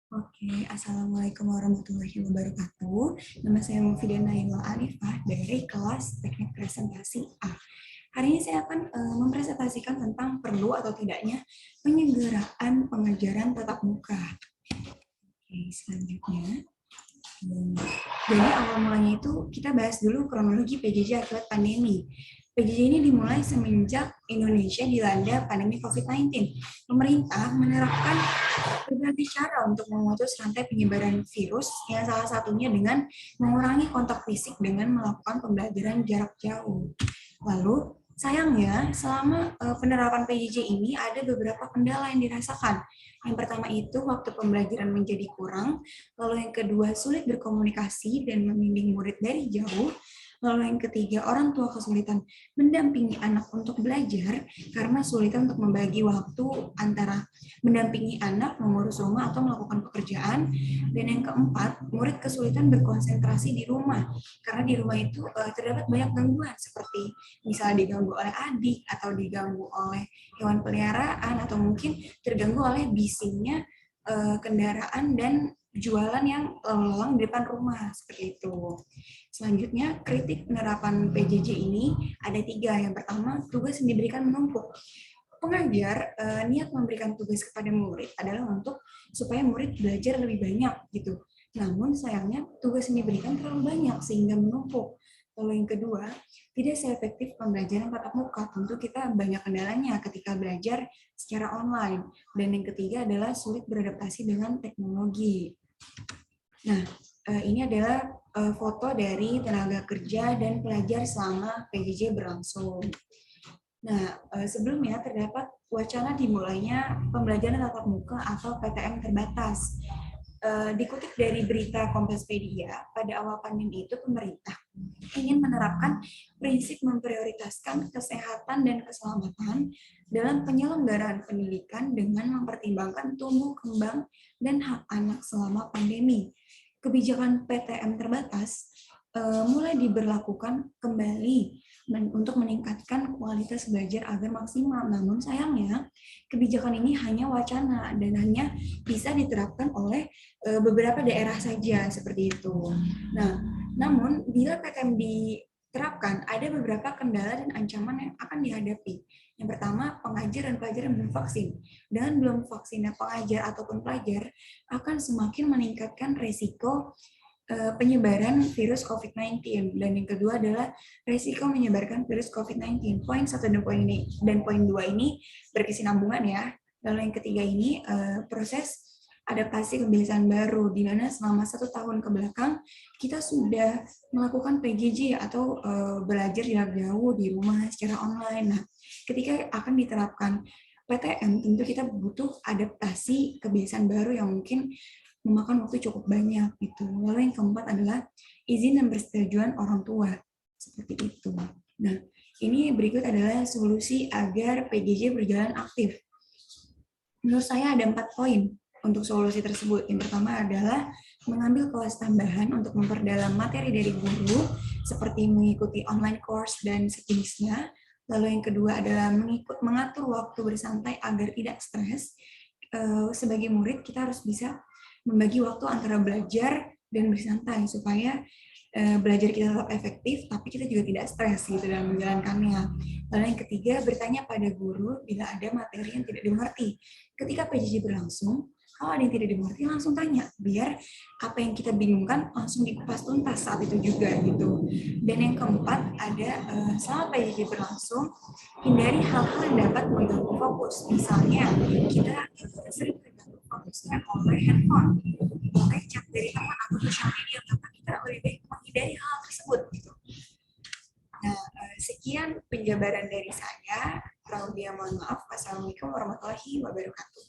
Oke, Assalamualaikum warahmatullahi wabarakatuh. Nama saya Mufidah Naila Arifah dari kelas Teknik Presentasi A. Hari ini saya akan mempresentasikan tentang perlu atau tidaknya penyelenggaraan pengajaran tatap muka. Oke, selanjutnya. Jadi awal mulanya itu kita bahas dulu kronologi PJJ akibat pandemi. PJJ ini dimulai semenjak Indonesia dilanda pandemi COVID-19. Pemerintah menerapkan berbagai cara untuk memutus rantai penyebaran virus, yang salah satunya dengan mengurangi kontak fisik dengan melakukan pembelajaran jarak jauh. Lalu, sayangnya, selama penerapan PJJ ini ada beberapa kendala yang dirasakan. Yang pertama itu waktu pembelajaran menjadi kurang, lalu yang kedua sulit berkomunikasi dan membimbing murid dari jauh, lalu yang ketiga orang tua kesulitan mendampingi anak untuk belajar karena sulit untuk membagi waktu antara mendampingi anak, mengurus rumah atau melakukan pekerjaan, dan yang keempat murid kesulitan berkonsentrasi di rumah karena di rumah itu terdapat banyak gangguan seperti misalnya diganggu oleh adik atau diganggu oleh hewan peliharaan atau mungkin terganggu oleh bisingnya kendaraan dan jualan yang lalu di depan rumah seperti itu. Selanjutnya, kritik penerapan PJJ ini ada 3. Yang pertama, tugas yang diberikan menumpuk. Pengajar niat memberikan tugas kepada murid adalah untuk supaya murid belajar lebih banyak gitu. Namun sayangnya tugas yang diberikan terlalu banyak sehingga menumpuk. Lalu yang kedua, tidak seefektif pembelajaran tatap muka. Tentu kita banyak kendalanya ketika belajar secara online. Dan yang ketiga adalah sulit beradaptasi dengan teknologi. Nah, ini adalah foto dari tenaga kerja dan pelajar selama PJJ berlangsung. Nah, sebelumnya terdapat wacana dimulainya pembelajaran tatap muka atau PTM terbatas. Dikutip dari berita Kompaspedia, pada awal pandemi itu pemerintah ingin menerapkan prinsip memprioritaskan kesehatan dan keselamatan dalam penyelenggaraan pendidikan dengan mempertimbangkan tumbuh kembang dan hak anak selama pandemi. Kebijakan PTM terbatas mulai diberlakukan kembali untuk meningkatkan kualitas belajar agar maksimal. Namun sayangnya kebijakan ini hanya wacana dan hanya bisa diterapkan oleh beberapa daerah saja seperti itu. Nah, namun bila PTM diterapkan ada beberapa kendala dan ancaman yang akan dihadapi. Yang pertama, pengajar dan pelajar yang belum vaksin. Dengan belum vaksinnya pengajar ataupun pelajar akan semakin meningkatkan resiko penyebaran virus COVID-19, dan yang kedua adalah resiko menyebarkan virus COVID-19. Poin 1 dan poin 2 ini berkesinambungan ya. Lalu yang ketiga ini proses adaptasi kebiasaan baru, di mana selama 1 tahun ke belakang kita sudah melakukan PJJ atau belajar jarak jauh di rumah secara online. Nah, ketika akan diterapkan PTM, tentu kita butuh adaptasi kebiasaan baru yang mungkin memakan waktu cukup banyak gitu. Lalu yang keempat adalah izin dan persetujuan orang tua seperti itu. Nah, ini berikut adalah solusi agar PJJ berjalan aktif. Menurut saya ada 4 poin untuk solusi tersebut. Yang pertama adalah mengambil kelas tambahan untuk memperdalam materi dari guru seperti mengikuti online course dan sejenisnya. Lalu yang kedua adalah mengatur waktu bersantai agar tidak stres. Sebagai murid kita harus bisa membagi waktu antara belajar dan bersantai supaya belajar kita tetap efektif, tapi kita juga tidak stres gitu dalam menjalankannya. Lalu yang ketiga, bertanya pada guru bila ada materi yang tidak dimengerti. Ketika PJJ berlangsung, kalau ada yang tidak dimengerti langsung tanya, biar apa yang kita bingungkan langsung dikupas tuntas saat itu juga gitu. Dan yang keempat ada selama PJJ berlangsung, hindari hal-hal yang dapat mengganggu fokus. Misalnya kita sering terganggu fokusnya oleh handphone, oleh chat dari teman atau sosial media, maka kita lebih baik menghindari hal tersebut gitu. Nah, sekian penjabaran dari saya. Claudia, mohon maaf. Wassalamualaikum warahmatullahi wabarakatuh.